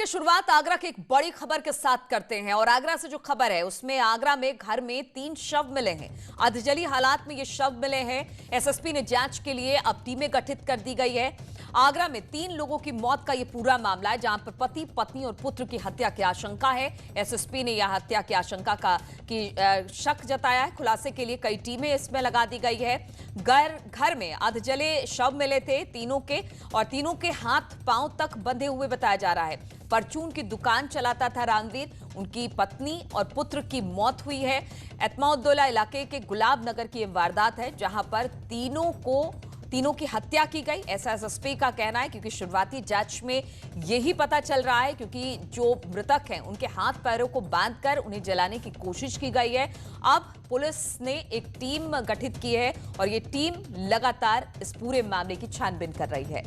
में शुरुआत आगरा की एक बड़ी खबर के साथ करते हैं और आगरा से जो खबर है उसमें आगरा में घर में 3 शव मिले हैं। अधजली हालात में ये शव मिले हैं। एसएसपी ने जांच के लिए अब टीमें गठित कर दी गई है। आगरा में 3 लोगों की मौत का ये पूरा मामला है, जहां पर पति, पत्नी और पुत्र की हत्या की आशंका है। एसएसपी ने यह हत्या की आशंका की शक जताया है। खुलासे के लिए कई टीमें इसमें लगा दी गई है। घर में अधजले शव मिले थे तीनों के, और तीनों के हाथ पांव तक बंधे हुए बताया जा रहा है। परचून की दुकान चलाता था रामवीर, उनकी पत्नी और पुत्र की मौत हुई है। एतमाउद्दौला इलाके के गुलाब नगर की वारदात है, जहां पर तीनों की हत्या की गई, ऐसा एसएसपी का कहना है। क्योंकि शुरुआती जांच में यही पता चल रहा है, क्योंकि जो मृतक हैं उनके हाथ पैरों को बांधकर उन्हें जलाने की कोशिश की गई है। अब पुलिस ने एक टीम गठित की है और ये टीम लगातार इस पूरे मामले की छानबीन कर रही है।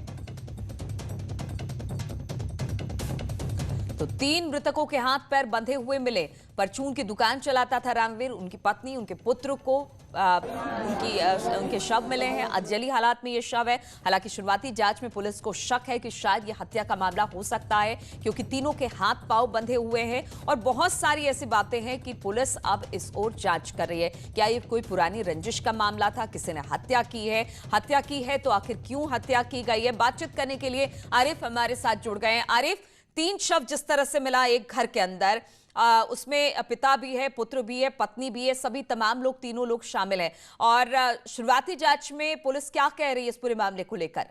तो 3 मृतकों के हाथ पैर बंधे हुए मिले। परचून की दुकान चलाता था रामवीर, उनकी पत्नी, उनके पुत्र को उनके शव मिले हैं। अधजली हालात में ये शव है। हालांकि शुरुआती जांच में पुलिस को शक है कि शायद ये हत्या का मामला हो सकता है, क्योंकि तीनों के हाथ पांव बंधे हुए हैं और बहुत सारी ऐसी बातें हैं कि पुलिस अब इस ओर जांच कर रही है। क्या ये कोई पुरानी रंजिश का मामला था, किसी ने हत्या की है तो आखिर क्यों हत्या की गई है? बातचीत करने के लिए आरिफ हमारे साथ जुड़ गए हैं। आरिफ, 3 शव जिस तरह से मिला एक घर के अंदर, उसमें पिता भी है, पुत्र भी है, पत्नी भी है, सभी तमाम लोग, तीनों लोग शामिल हैं। और शुरुआती जांच में पुलिस क्या कह रही है इस पूरे मामले को लेकर?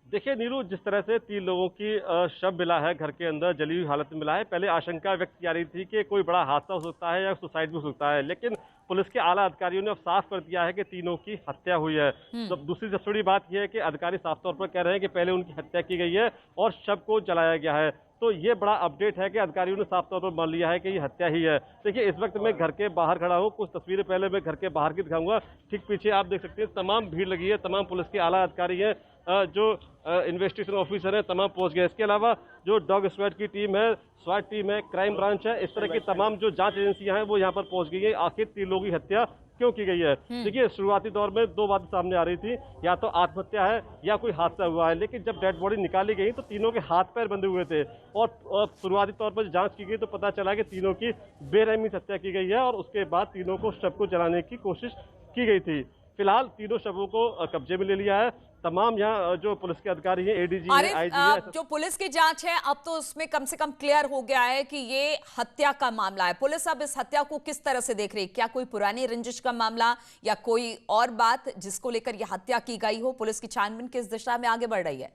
देखिए नीरू, जिस तरह से 3 लोगों की शव मिला है, घर के अंदर जली हुई हालत में मिला है, पहले आशंका व्यक्त की जा रही थी कि कोई बड़ा हादसा हो सकता है या सुसाइड भी हो सकता है, लेकिन पुलिस के आला अधिकारियों ने अब साफ कर दिया है कि तीनों की हत्या हुई है। तो दूसरी सबसे बड़ी बात यह है कि अधिकारी साफ तौर पर कह रहे हैं कि पहले उनकी हत्या की गई है और शव को जलाया गया है। तो ये बड़ा अपडेट है कि अधिकारियों ने साफ तौर पर मान लिया है कि ये हत्या ही है। देखिए, इस वक्त मैं घर के बाहर खड़ा हूँ, कुछ तस्वीरें पहले मैं घर के बाहर की दिखाऊंगा। ठीक पीछे आप देख सकते हैं तमाम भीड़ लगी है, तमाम पुलिस के आला अधिकारी हैं, जो इन्वेस्टिगेशन ऑफिसर है, तमाम पहुंच गए। इसके अलावा जो डॉग स्क्वाड की टीम है, स्वाट टीम है, क्राइम ब्रांच है, इस तरह की तमाम जो जांच एजेंसियां हैं वो यहाँ पर पहुंच गई है। आखिर 3 लोगों की हत्या क्यों की गई है? देखिए, शुरुआती दौर में 2 बातें सामने आ रही थी, या तो आत्महत्या है या कोई हादसा हुआ है। लेकिन जब डेड बॉडी निकाली गई तो तीनों के हाथ पैर बंधे हुए थे और शुरुआती तौर पर जांच की गई तो पता चला कि तीनों की बेरहमी से हत्या की गई है और उसके बाद तीनों को शव को जलाने की कोशिश की गई थी। फिलहाल तीनों शवों को कब्जे में ले लिया है। तमाम यहाँ जो पुलिस के अधिकारी हैं, एडीजी है, आईजी है। जो पुलिस की जांच है अब तो उसमें कम से कम क्लियर हो गया है कि ये हत्या का मामला है। पुलिस अब इस हत्या को किस तरह से देख रही है? क्या कोई पुरानी रंजिश का मामला या कोई और बात जिसको लेकर यह हत्या की गई हो? पुलिस की छानबीन किस दिशा में आगे बढ़ रही है?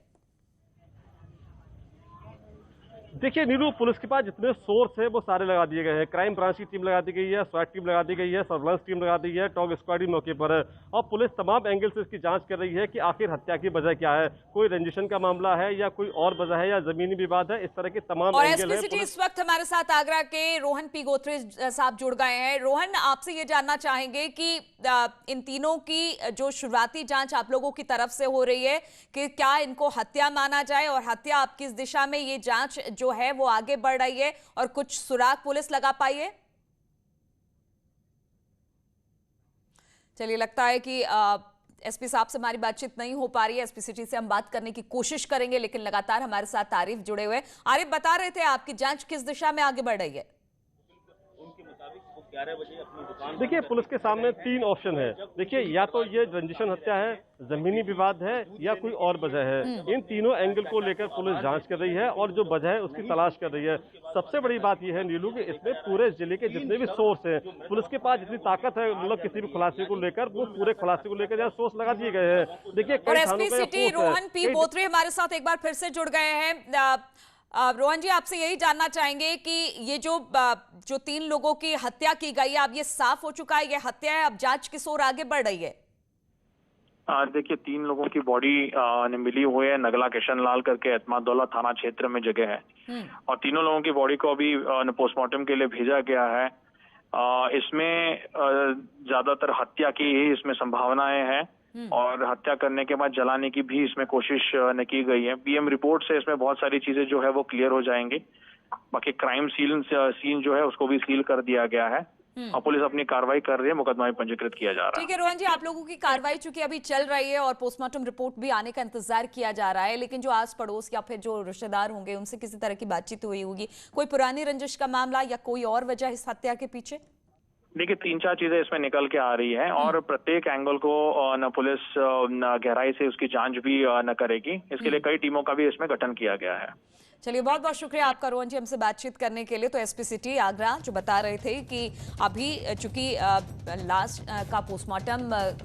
देखिए नीरू, पुलिस के पास जितने सोर्स है वो सारे लगा दिए गए हैं। क्राइम ब्रांच की टीम लगा दी गई है, स्वाट टीम लगा दी गई है, सर्विलांस टीम लगा दी गई है, डॉग स्क्वाड भी मौके पर है और पुलिस तमाम एंगल से इसकी जांच कर रही है कि आखिर हत्या की वजह क्या है। कोई रंजिशन का मामला है या कोई और वजह है या जमीनी विवाद है, इस तरह के तमाम एंगल है। इस वक्त हमारे साथ आगरा के रोहन पी गोत्रे साहब जुड़ गए हैं। रोहन, आपसे ये जानना चाहेंगे कि इन तीनों की जो शुरुआती जांच आप लोगों की तरफ से हो रही है कि क्या इनको हत्या माना जाए, और हत्या आप किस दिशा में ये जांच जो है वो आगे बढ़ रही है और कुछ सुराग पुलिस लगा पाई है? चलिए, लगता है कि एसपी साहब से हमारी बातचीत नहीं हो पा रही है। एसपी सिटी से हम बात करने की कोशिश करेंगे, लेकिन लगातार हमारे साथ आरिफ जुड़े हुए हैं। आरिफ, बता रहे थे आपकी जांच किस दिशा में आगे बढ़ रही है? देखिए, पुलिस के सामने 3 ऑप्शन है। देखिए, या तो ये रंजिशन हत्या है, जमीनी विवाद है या कोई और वजह है। इन तीनों एंगल को लेकर पुलिस जांच कर रही है और जो वजह है उसकी तलाश कर रही है। सबसे बड़ी बात यह है नीलू कि इसमें पूरे जिले के जितने भी सोर्स हैं, पुलिस के पास जितनी ताकत है, मतलब किसी भी खुलासे को लेकर, वो पूरे खुलासे को लेकर सोर्स लगा दिए गए हैं। देखिए, और SP city Rohan P Botre हमारे साथ एक बार फिर से जुड़ गए हैं। रोहन जी, आपसे यही जानना चाहेंगे कि ये जो 3 लोगों की हत्या की गई है, अब ये साफ हो चुका है ये हत्या है, अब जांच किस ओर आगे बढ़ रही है? देखिए, 3 लोगों की बॉडी ने मिली हुई है। नगला किशन लाल करके एतमादौला थाना क्षेत्र में जगह है और तीनों लोगों की बॉडी को अभी पोस्टमार्टम के लिए भेजा गया है। इसमें ज्यादातर हत्या की ही इसमें संभावनाएं हैं और हत्या करने के बाद जलाने की भी इसमें कोशिश न की गई है। पीएम रिपोर्ट से इसमें बहुत सारी चीजें जो है वो क्लियर हो जाएंगी। बाकी क्राइम सीन जो है उसको भी सील कर दिया गया है और पुलिस अपनी कार्रवाई कर रही है, मुकदमा भी पंजीकृत किया जा रहा है। ठीक है रोहन जी, आप लोगों की कार्रवाई चूंकि अभी चल रही है और पोस्टमार्टम रिपोर्ट भी आने का इंतजार किया जा रहा है, लेकिन जो आस पड़ोस या फिर जो रिश्तेदार होंगे उनसे किसी तरह की बातचीत हुई होगी, कोई पुरानी रंजिश का मामला या कोई और वजह इस हत्या के पीछे? देखिए 3-4 चीजें इसमें निकल के आ रही हैं और प्रत्येक एंगल को न पुलिस गहराई से उसकी जांच भी न करेगी। इसके लिए कई टीमों का भी इसमें गठन किया गया है। चलिए, बहुत बहुत शुक्रिया आपका रोहन जी हमसे बातचीत करने के लिए। तो एसपी सिटी आगरा जो बता रहे थे कि अभी चूंकि लास्ट का पोस्टमार्टम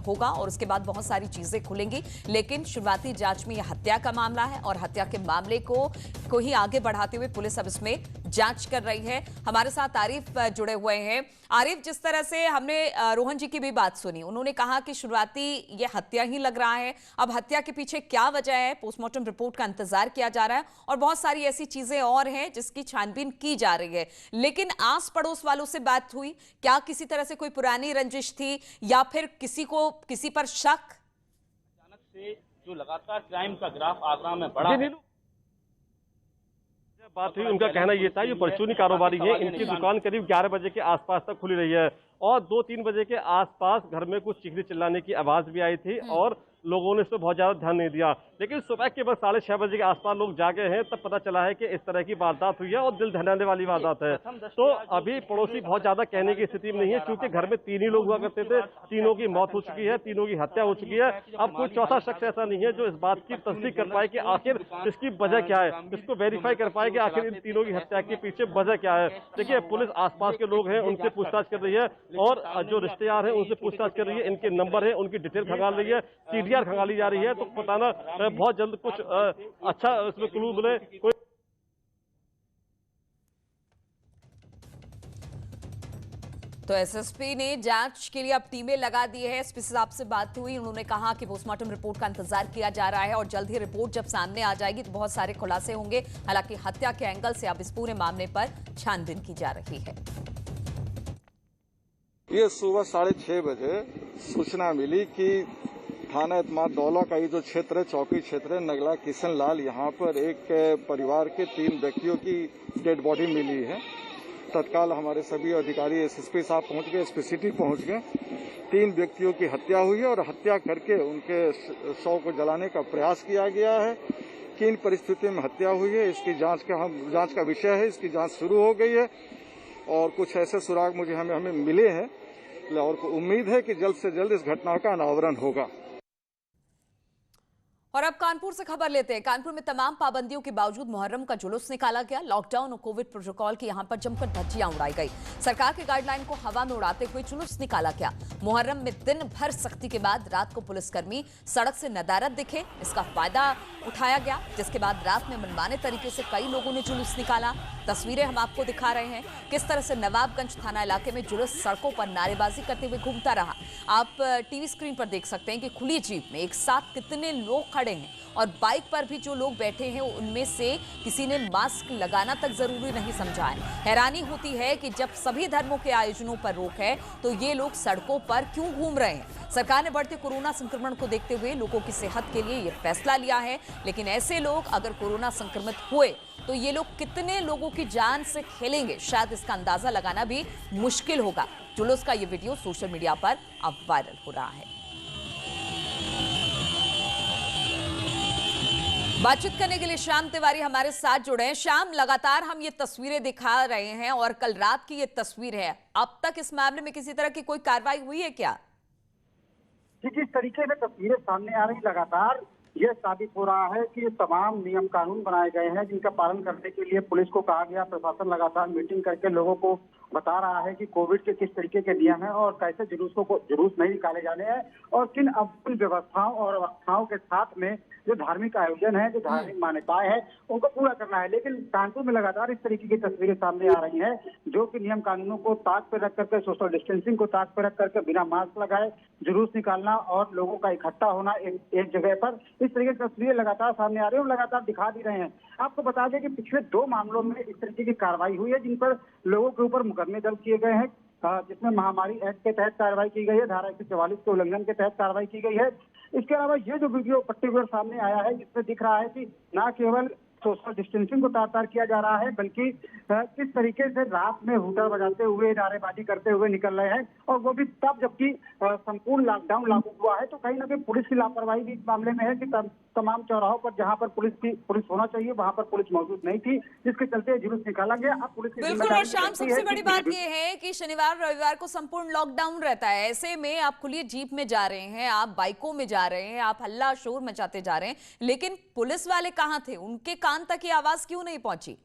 होगा और उसके बाद बहुत सारी चीजें खुलेंगी, लेकिन शुरुआती जांच में यह हत्या का मामला है और हत्या के मामले को ही आगे बढ़ाते हुए पुलिस अब इसमें जांच कर रही है। हमारे साथ आरिफ जुड़े हुए हैं। आरिफ, जिस तरह से हमने रोहन जी की भी बात सुनी, उन्होंने कहा कि शुरुआती ये हत्या ही लग रहा है। अब हत्या के पीछे क्या वजह है, पोस्टमार्टम रिपोर्ट का इंतजार किया जा रहा है और बहुत सारी ऐसी चीजें और हैं जिसकी छानबीन की जा रही है। लेकिन आस पड़ोस वालों से बात हुई, क्या किसी तरह से कोई पुरानी रंजिश थी या फिर किसी पर शक? अचानक से जो लगातार क्राइम का ग्राफ आगरा में बढ़ा है, बात हुई, उनका कहना यह था ये परचूनी कारोबारी है, इनकी दुकान करीब 11 बजे के आसपास तक खुली रही है और 2-3 बजे के आसपास घर में कुछ चीखने चिल्लाने की आवाज भी आई थी और लोगों ने इस पर बहुत ज्यादा ध्यान नहीं दिया। लेकिन सुबह के बस 6:30 बजे के आसपास लोग जागे हैं, तब पता चला है कि इस तरह की वारदात हुई है और दिल दहलाने वाली वारदात है। तो अभी पड़ोसी बहुत ज्यादा कहने की स्थिति में नहीं है, क्योंकि घर में 3 ही लोग हुआ करते थे, तीनों की मौत हो चुकी है, तीनों की हत्या हो चुकी है। अब कोई चौथा शख्स ऐसा नहीं है जो इस बात की तस्दीक कर पाए कि आखिर इसकी वजह क्या है, इसको वेरीफाई कर पाए कि आखिर इन तीनों की हत्या के पीछे वजह क्या है। देखिए, पुलिस आसपास के लोग हैं उनसे पूछताछ कर रही है और जो रिश्तेदार हैं उनसे पूछताछ कर रही है, इनके नंबर है उनकी डिटेल खंगाल रही है, सीडीआर खंगाली जा रही है। तो बताना बहुत जल्द कुछ अच्छा इसमें क्लू मिले। कोई तो एसएसपी ने जांच के लिए अब टीमें लगा दी है। एसपी साहब से बात हुई, उन्होंने कहा कि पोस्टमार्टम रिपोर्ट का इंतजार किया जा रहा है और जल्द ही रिपोर्ट जब सामने आ जाएगी तो बहुत सारे खुलासे होंगे। हालांकि हत्या के एंगल से अब इस पूरे मामले पर छानबीन की जा रही है। ये सुबह 6:30 बजे सूचना मिली कि थाना एतमाद दौला का ये जो क्षेत्र है, चौकी क्षेत्र है, नगला किशन लाल, यहाँ पर एक परिवार के 3 व्यक्तियों की डेड बॉडी मिली है। तत्काल हमारे सभी अधिकारी एसएसपी साहब पहुंच गए, एसपी सिटी पहुंच गए। 3 व्यक्तियों की हत्या हुई है और हत्या करके उनके शव को जलाने का प्रयास किया गया है। किन परिस्थितियों में हत्या हुई है इसकी जांच का विषय है, इसकी जांच शुरू हो गई है और कुछ ऐसे सुराग हमें मिले हैं और उम्मीद है कि जल्द से जल्द इस घटना का अनावरण होगा। और अब कानपुर से खबर लेते हैं। कानपुर में तमाम पाबंदियों के बावजूद मुहर्रम का जुलूस निकाला गया। लॉकडाउन और कोविड प्रोटोकॉल की यहां पर जमकर धज्जियां उड़ाई गई। सरकार के गाइडलाइन को हवा में उड़ाते हुए जुलूस निकाला गया। मुहर्रम में दिन भर सख्ती के बाद रात को पुलिसकर्मी सड़क से नदारद दिखे, इसका फायदा उठाया गया, जिसके बाद रात में मनमाने तरीके से कई लोगों ने जुलूस निकाला। तस्वीरें हम आपको दिखा रहे हैं किस तरह से नवाबगंज थाना इलाके में जुलूस सड़कों पर नारेबाजी करते हुए घूमता रहा। आप टीवी स्क्रीन पर देख सकते हैं कि खुली जीप में एक साथ कितने लोग खड़े हैं और बाइक पर भी जो लोग बैठे हैं उनमें से किसी ने मास्क लगाना तक जरूरी नहीं समझा है। हैरानी होती है कि जब सभी धर्मों के आयोजनों पर रोक है तो ये लोग सड़कों पर क्यों घूम रहे हैं। सरकार ने बढ़ते कोरोना संक्रमण को देखते हुए लोगों की सेहत के लिए ये फैसला लिया है, लेकिन ऐसे लोग अगर कोरोना संक्रमित हुए तो ये लोग कितने लोगों की जान से खेलेंगे, शायद इसका अंदाजा लगाना भी मुश्किल होगा। जुलूस का ये वीडियो सोशल मीडिया पर अब वायरल हो रहा है। बातचीत करने के लिए श्याम तिवारी हमारे साथ जुड़े हैं। श्याम, लगातार हम ये तस्वीरें दिखा रहे हैं और कल रात की ये तस्वीर है। अब तक इस मामले में किसी तरह की कोई कार्रवाई हुई है क्या? जी, जिस तरीके से तस्वीरें सामने आ रही, लगातार यह साबित हो रहा है कि तमाम नियम कानून बनाए गए हैं जिनका पालन करने के लिए पुलिस को कहा गया। प्रशासन लगातार मीटिंग करके लोगों को बता रहा है कि कोविड के किस तरीके के नियम हैं और कैसे जुलूस नहीं निकाले जाने हैं और किन अव्वल व्यवस्थाओं और व्यवस्थाओं के साथ में जो धार्मिक आयोजन है, जो धार्मिक मान्यताएं हैं, उनको पूरा करना है। लेकिन कानपुर में लगातार इस तरीके की तस्वीरें सामने आ रही हैं जो कि नियम कानूनों को ताक पर रख करके, सोशल डिस्टेंसिंग को ताक पर रख करके बिना मास्क लगाए जुलूस निकालना और लोगों का इकट्ठा होना एक जगह पर, इस तरीके की तस्वीरें लगातार सामने आ रही है और लगातार दिखा भी रहे हैं। आपको बता दें कि पिछले 2 मामलों में इस तरीके की कार्रवाई हुई है जिन पर लोगों के ऊपर मुकदमे दर्ज किए गए हैं, जिसमें महामारी एक्ट के तहत कार्रवाई की गई है, धारा 144 के उल्लंघन के तहत कार्रवाई की गई है। इसके अलावा ये जो वीडियो पर्टिकुलर सामने आया है, इसमें दिख रहा है कि न केवल सोशल डिस्टेंसिंग को तार किया जा रहा है, बल्कि किस तरीके से रात में हूटर बजाते हुए, नारेबाजी करते हुए निकल रहे हैं, और वो भी तब जबकि संपूर्ण लॉकडाउन लागू हुआ है। तो कहीं ना कहीं पुलिस की लापरवाही भी इस मामले में है कि तमाम चौराहों पर जहां पर पुलिस होना चाहिए वहां पर पुलिस मौजूद नहीं थी, जिसके चलते जुलूस निकाला गया। अब पुलिस की बिल्कुल, और शाम सबसे बड़ी बात यह है कि शनिवार रविवार को संपूर्ण लॉकडाउन रहता है। ऐसे में आप खुली जीप में जा रहे हैं, आप बाइकों में जा रहे हैं, आप हल्ला शोर मचाते जा रहे हैं, लेकिन पुलिस वाले कहां थे? उनके कान तक ये आवाज क्यों नहीं पहुंची?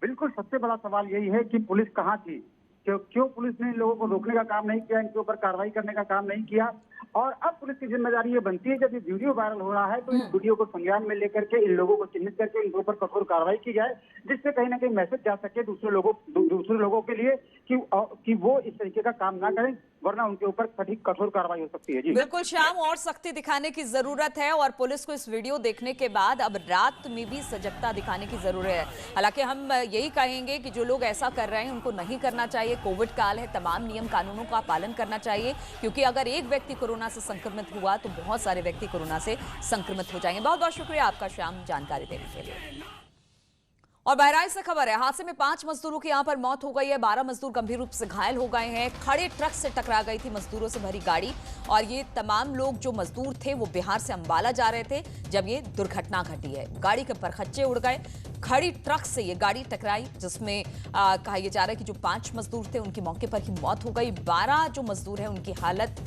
बिल्कुल, सबसे बड़ा सवाल यही है कि पुलिस कहां थी, क्यों पुलिस ने इन लोगों को रोकने का काम नहीं किया, इनके ऊपर कार्रवाई करने का काम नहीं किया। और अब पुलिस की जिम्मेदारी ये बनती है, जब ये वीडियो वायरल हो रहा है तो इस वीडियो को संज्ञान में लेकर के इन लोगों को चिन्हित करके इनके ऊपर कठोर कार्रवाई की जाए, जिससे कहीं ना कहीं मैसेज जा सके दूसरे लोगों के लिए कि वो इस तरीके का काम ना करें, वरना उनके ऊपर कठोर कार्रवाई हो सकती है। जी बिल्कुल श्याम, और सख्ती दिखाने की जरूरत है, और पुलिस को इस वीडियो देखने के बाद अब रात में भी सजगता दिखाने की जरूरत है। हालांकि हम यही कहेंगे कि जो लोग ऐसा कर रहे हैं उनको नहीं करना चाहिए। कोविड काल है, तमाम नियम कानूनों का पालन करना चाहिए, क्योंकि अगर एक व्यक्ति कोरोना से संक्रमित हुआ तो बहुत सारे व्यक्ति कोरोना से संक्रमित हो जाएंगे। बहुत बहुत शुक्रिया आपका श्याम, जानकारी देने के लिए। और बहराइच से खबर है, हादसे में 5 मजदूरों की यहां पर मौत हो गई है। 12 मजदूर गंभीर रूप से घायल हो गए हैं। खड़े ट्रक से टकरा गई थी मजदूरों से भरी गाड़ी, और ये तमाम लोग जो मजदूर थे वो बिहार से अंबाला जा रहे थे जब ये दुर्घटना घटी है। गाड़ी के परखच्चे उड़ गए, खड़ी ट्रक से ये गाड़ी टकराई, जिसमें कहा यह जा रहा है कि जो 5 मजदूर थे उनकी मौके पर ही मौत हो गई। 12 जो मजदूर हैं उनकी हालत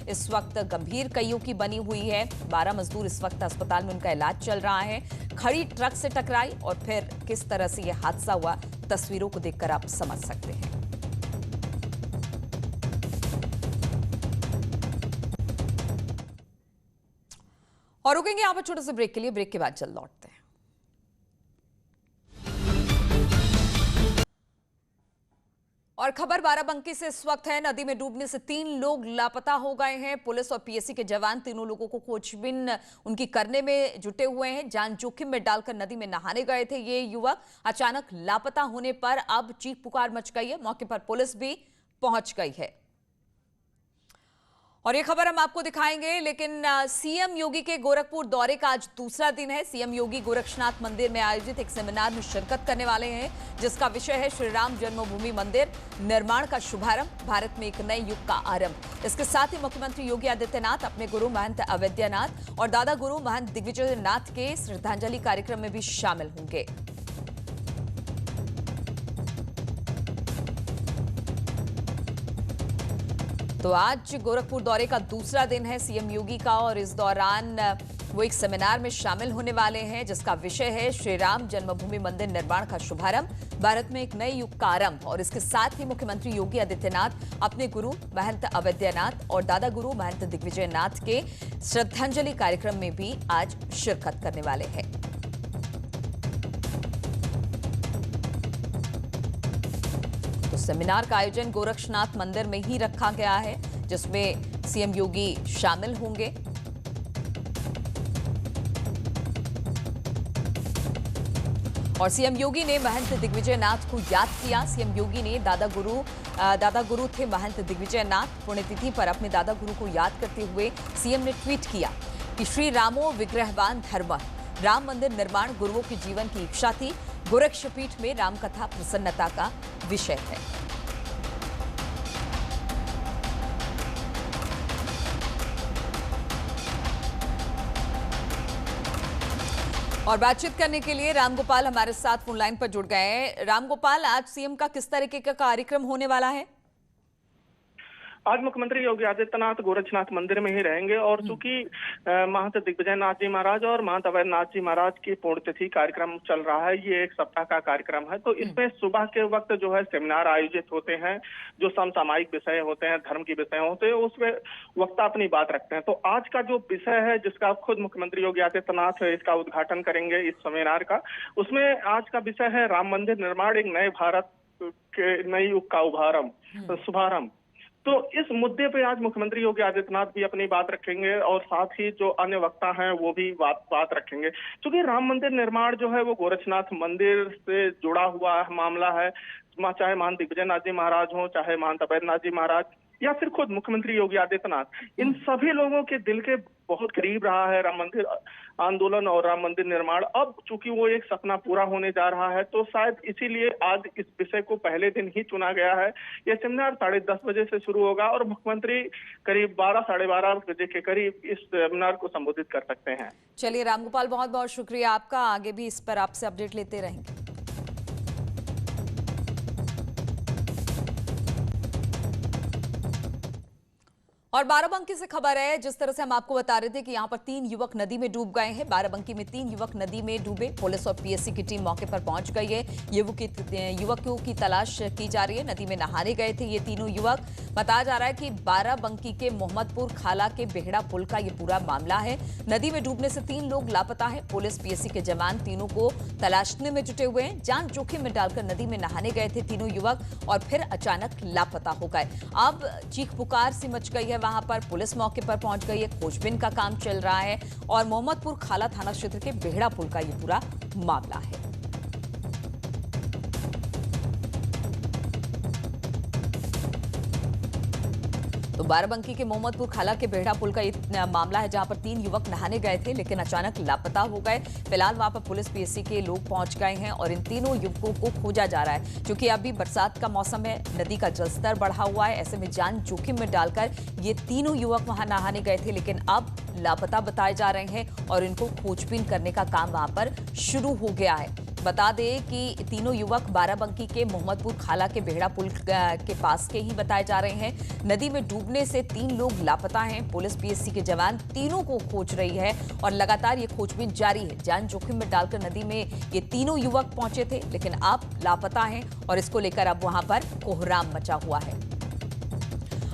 इस वक्त गंभीर कईयों की बनी हुई है। 12 मजदूर इस वक्त अस्पताल में उनका इलाज चल रहा है। खड़ी ट्रक से टकराई और फिर किस तरह से यह हादसा हुआ, तस्वीरों को देखकर आप समझ सकते हैं। और रुकेंगे यहाँ पर छोटे से ब्रेक के लिए, ब्रेक के बाद जल्द लौटते हैं। और खबर बाराबंकी से इस वक्त है, नदी में डूबने से 3 लोग लापता हो गए हैं। पुलिस और पीएसी के जवान तीनों लोगों को खोजबीन उनकी करने में जुटे हुए हैं। जान जोखिम में डालकर नदी में नहाने गए थे ये युवक। अचानक लापता होने पर अब चीख पुकार मच गई है। मौके पर पुलिस भी पहुंच गई है। और ये खबर हम आपको दिखाएंगे, लेकिन सीएम योगी के गोरखपुर दौरे का आज दूसरा दिन है। सीएम योगी गोरक्षनाथ मंदिर में आयोजित एक सेमिनार में शिरकत करने वाले हैं, जिसका विषय है श्री राम जन्मभूमि मंदिर निर्माण का शुभारंभ, भारत में एक नए युग का आरंभ। इसके साथ ही मुख्यमंत्री योगी आदित्यनाथ अपने गुरु महंत अवैद्यनाथ और दादा गुरु महंत दिग्विजय नाथ के श्रद्धांजलि कार्यक्रम में भी शामिल होंगे। तो आज गोरखपुर दौरे का दूसरा दिन है सीएम योगी का, और इस दौरान वो एक सेमिनार में शामिल होने वाले हैं, जिसका विषय है श्री राम जन्मभूमि मंदिर निर्माण का शुभारंभ, भारत में एक नए युग का आरंभ। और इसके साथ ही मुख्यमंत्री योगी आदित्यनाथ अपने गुरु महंत अवैद्यनाथ और दादा गुरु महंत दिग्विजय नाथ के श्रद्धांजलि कार्यक्रम में भी आज शिरकत करने वाले हैं। तो सेमिनार का आयोजन गोरक्षनाथ मंदिर में ही रखा गया है, जिसमें सीएम योगी शामिल होंगे। और सीएम योगी ने महंत दिग्विजय नाथ को याद किया। सीएम योगी ने दादा गुरु थे महंत दिग्विजय नाथ। पुण्यतिथि पर अपने दादा गुरु को याद करते हुए सीएम ने ट्वीट किया कि श्री रामो विग्रहवान धर्म, राम मंदिर निर्माण गुरुओं के जीवन की इच्छा थी। गोरक्षपीठ में रामकथा प्रसन्नता का विषय है। और बातचीत करने के लिए रामगोपाल हमारे साथ फोन लाइन पर जुड़ गए हैं। रामगोपाल, आज सीएम का किस तरीके का कार्यक्रम होने वाला है? आज मुख्यमंत्री योगी आदित्यनाथ गोरक्षनाथ मंदिर में ही रहेंगे, और चूंकि महंत दिग्विजय नाथ जी महाराज और महंत अवैधनाथ जी महाराज की पुण्यतिथि कार्यक्रम चल रहा है, ये एक सप्ताह का कार्यक्रम है। तो इसमें सुबह के वक्त जो है सेमिनार आयोजित होते हैं, जो समसामयिक विषय होते हैं, धर्म के विषय होते हैं, उसमें वक्ता अपनी बात रखते हैं। तो आज का जो विषय है, जिसका खुद मुख्यमंत्री योगी आदित्यनाथ इसका उद्घाटन करेंगे इस सेमिनार का, उसमें आज का विषय है राम मंदिर निर्माण, एक नए भारत के नए युग का शुभारंभ। तो इस मुद्दे पे आज मुख्यमंत्री योगी आदित्यनाथ भी अपनी बात रखेंगे, और साथ ही जो अन्य वक्ता हैं वो भी बात रखेंगे। क्योंकि राम मंदिर निर्माण जो है वो गोरक्षनाथ मंदिर से जुड़ा हुआ मामला है। चाहे महंत दिग्विजय नाथ जी महाराज हो, चाहे महंत अवैधनाथ जी महाराज, या फिर खुद मुख्यमंत्री योगी आदित्यनाथ, इन सभी लोगों के दिल के बहुत करीब रहा है राम मंदिर आंदोलन और राम मंदिर निर्माण। अब चूंकि वो एक सपना पूरा होने जा रहा है, तो शायद इसीलिए आज इस विषय को पहले दिन ही चुना गया है। यह सेमिनार 10:30 बजे से शुरू होगा और मुख्यमंत्री करीब 12 साढ़े 12 बजे के करीब इस सेमिनार को संबोधित कर सकते हैं। चलिए रामगोपाल, बहुत बहुत शुक्रिया आपका, आगे भी इस पर आपसे अपडेट लेते रहेंगे। और बाराबंकी से खबर है, जिस तरह से हम आपको बता रहे थे कि यहां पर 3 युवक नदी में डूब गए हैं। बाराबंकी में 3 युवक नदी में डूबे। पुलिस और पीएससी की टीम मौके पर पहुंच गई है। युवकों की तलाश की जा रही है। नदी में नहाने गए थे ये तीनों युवक। बताया जा रहा है कि बाराबंकी के मोहम्मदपुर खाला के बेहड़ा पुल का ये पूरा मामला है। नदी में डूबने से 3 लोग लापता है। पुलिस पीएससी के जवान तीनों को तलाशने में जुटे हुए हैं। जान जोखिम में डालकर नदी में नहाने गए थे तीनों युवक और फिर अचानक लापता हो गए। अब चीख पुकार सी मच गई है। वहां पर पुलिस मौके पर पहुंच गई है। खोजबीन का काम चल रहा है और मोहम्मदपुर खाला थाना क्षेत्र के बेहड़ा पुल का ये पूरा मामला है। तो बाराबंकी के मोहम्मदपुर खाला के बेहड़ा पुल का ये मामला है, जहां पर 3 युवक नहाने गए थे लेकिन अचानक लापता हो गए। फिलहाल वहां पर पुलिस पीएससी के लोग पहुंच गए हैं और इन तीनों युवकों को खोजा जा रहा है। क्योंकि अभी बरसात का मौसम है, नदी का जलस्तर बढ़ा हुआ है, ऐसे में जान जोखिम में डालकर ये तीनों युवक वहां नहाने गए थे लेकिन अब लापता बताए जा रहे हैं और इनको खोजबीन करने का काम वहां पर शुरू हो गया है। बता दें कि तीनों युवक बाराबंकी के मोहम्मदपुर खाला के बेहड़ा पुल के पास के ही बताए जा रहे हैं। नदी में डूबने से 3 लोग लापता हैं। पुलिस पीएससी के जवान तीनों को खोज रही है और लगातार ये खोजबीन जारी है। जान जोखिम में डालकर नदी में ये तीनों युवक पहुंचे थे लेकिन अब लापता हैं और इसको लेकर अब वहां पर कोहराम मचा हुआ है।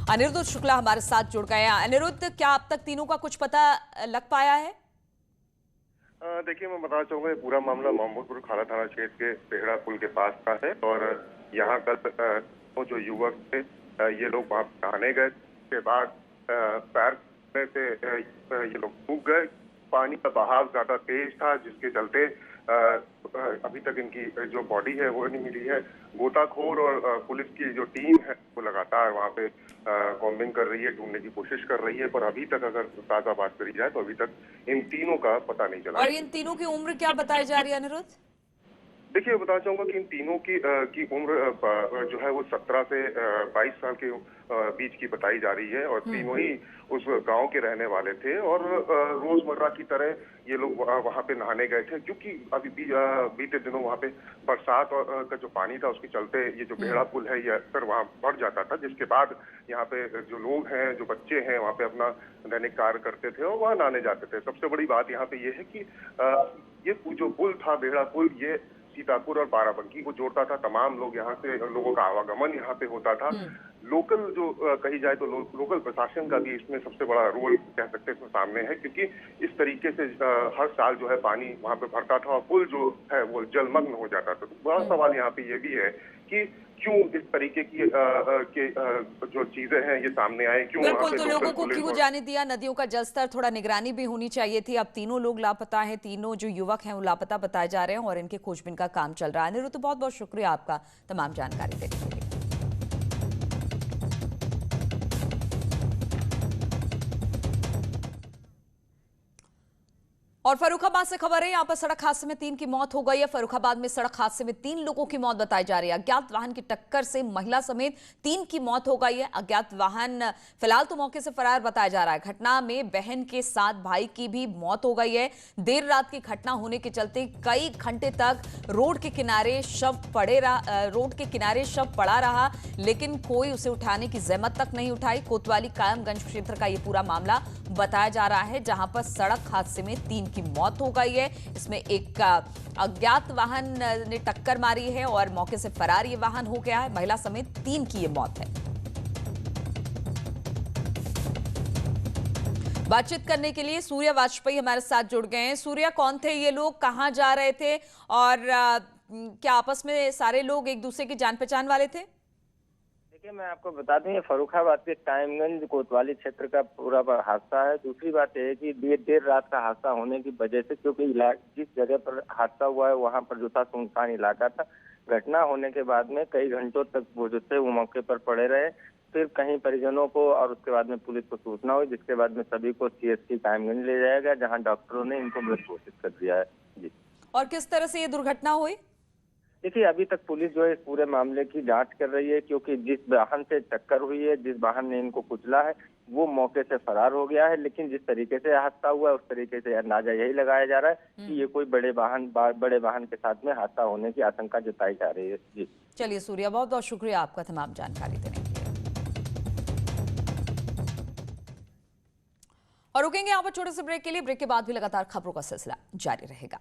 अनिरुद्ध शुक्ला हमारे साथ जुड़ गए हैं। अनिरुद्ध, क्या अब तक तीनों का कुछ पता लग पाया है? देखिए, मैं बताना चाहूंगा, पूरा मामला मोहम्मदपुर खाला थाना क्षेत्र के बेहड़ा पुल के पास का है और यहाँ कल वो जो युवक थे ये लोग वहाँ नहाने गए के बाद पैर से ये लोग डूब गए। पानी का बहाव ज्यादा तेज था जिसके चलते अभी तक इनकी जो बॉडी है वो नहीं मिली है। गोताखोर और पुलिस की जो टीम है वो लगातार वहाँ पे कॉम्बिंग कर रही है, ढूंढने की कोशिश कर रही है, पर अभी तक अगर ताजा बात करी जाए तो अभी तक इन तीनों का पता नहीं चला। और इन तीनों की उम्र क्या बताई जा रही है अनिरुद्ध? देखिए, बताना चाहूंगा कि इन तीनों की उम्र जो है वो 17 से 22 साल के बीच की बताई जा रही है और तीनों ही उस गांव के रहने वाले थे और रोजमर्रा की तरह ये लोग वहां पे नहाने गए थे। क्योंकि अभी बीते दिनों वहां पे बरसात का जो पानी था उसके चलते ये जो बेहड़ा पुल है ये अक्सर वहां बढ़ जाता था, जिसके बाद यहाँ पे जो लोग हैं, जो बच्चे हैं, वहाँ पे अपना दैनिक कार्य करते थे और वहाँ नहाने जाते थे। सबसे बड़ी बात यहाँ पे ये है कि ये जो पुल था बेहड़ा पुल, ये सीतापुर और बाराबंकी को जोड़ता था। तमाम लोग यहाँ से, लोगों का आवागमन यहाँ पे होता था। लोकल जो कही जाए तो लोकल प्रशासन का भी इसमें सबसे बड़ा रोल कह सकते हैं सामने है, क्योंकि इस तरीके से हर साल जो है पानी वहाँ पे भरता था और पुल जो है वो जलमग्न हो जाता था। तो बड़ा सवाल यहाँ पे ये भी है कि क्यों इस तरीके की जो चीजें हैं ये सामने आए, क्यों बिल्कुल, तो लोगों को क्यों जाने दिया? नदियों का जलस्तर, थोड़ा निगरानी भी होनी चाहिए थी। अब तीनों लोग लापता हैं, तीनों जो युवक हैं वो लापता बताए जा रहे हैं और इनके खोजबीन का काम चल रहा है। अनिरुद्ध, तो बहुत बहुत शुक्रिया आपका तमाम जानकारी देने के लिए। और फर्रुखाबाद से खबर है, यहां पर सड़क हादसे में 3 की मौत हो गई है। फर्रुखाबाद में सड़क हादसे में 3 लोगों की मौत बताई जा रही है। अज्ञात वाहन की टक्कर से महिला समेत 3 की मौत हो गई है। अज्ञात वाहन फिलहाल तो मौके से फरार बताया जा रहा है। घटना में बहन के साथ भाई की भी मौत हो गई है। देर रात की घटना होने के चलते कई घंटे तक रोड के किनारे शव पड़ा रहा, लेकिन कोई उसे उठाने की जहमत तक नहीं उठाई। कोतवाली कायमगंज क्षेत्र का यह पूरा मामला बताया जा रहा है, जहां पर सड़क हादसे में 3 की मौत हो गई है। इसमें एक अज्ञात वाहन ने टक्कर मारी है और मौके से फरार ये वाहन हो गया है। महिला समेत 3 की ये मौत है। बातचीत करने के लिए सूर्या वाजपेयी हमारे साथ जुड़ गए हैं। सूर्या, कौन थे ये लोग, कहां जा रहे थे और क्या आपस में सारे लोग एक दूसरे की जान पहचान वाले थे? देखिए, मैं आपको बता दूं, ये फर्रुखाबाद के कायमगंज कोतवाली क्षेत्र का पूरा हादसा है। दूसरी बात यह है कि देर रात का हादसा होने की वजह से, क्योंकि जिस जगह पर हादसा हुआ है वहां पर जो था सुनसान इलाका था, घटना होने के बाद में कई घंटों तक वो जो थे वो मौके पर पड़े रहे। फिर कहीं परिजनों को और उसके बाद में पुलिस को सूचना हुई, जिसके बाद में सभी को CST कायमगंज ले जाया गया, जहां डॉक्टरों ने इनको मृत घोषित कर दिया है। जी। और किस तरह से ये दुर्घटना हुई? देखिए, अभी तक पुलिस जो है इस पूरे मामले की जांच कर रही है, क्योंकि जिस वाहन से टक्कर हुई है, जिस वाहन ने इनको कुचला है, वो मौके से फरार हो गया है। लेकिन जिस तरीके से हादसा हुआ है उस तरीके से अंदाजा यही लगाया जा रहा है कि ये कोई बड़े वाहन के साथ में हादसा होने की आशंका जताई जा रही है। जी चलिए सूर्या, बहुत बहुत शुक्रिया आपका तमाम जानकारी देने के लिए। और रुकेंगे यहाँ पर छोटे से ब्रेक के लिए। ब्रेक के बाद भी लगातार खबरों का सिलसिला जारी रहेगा।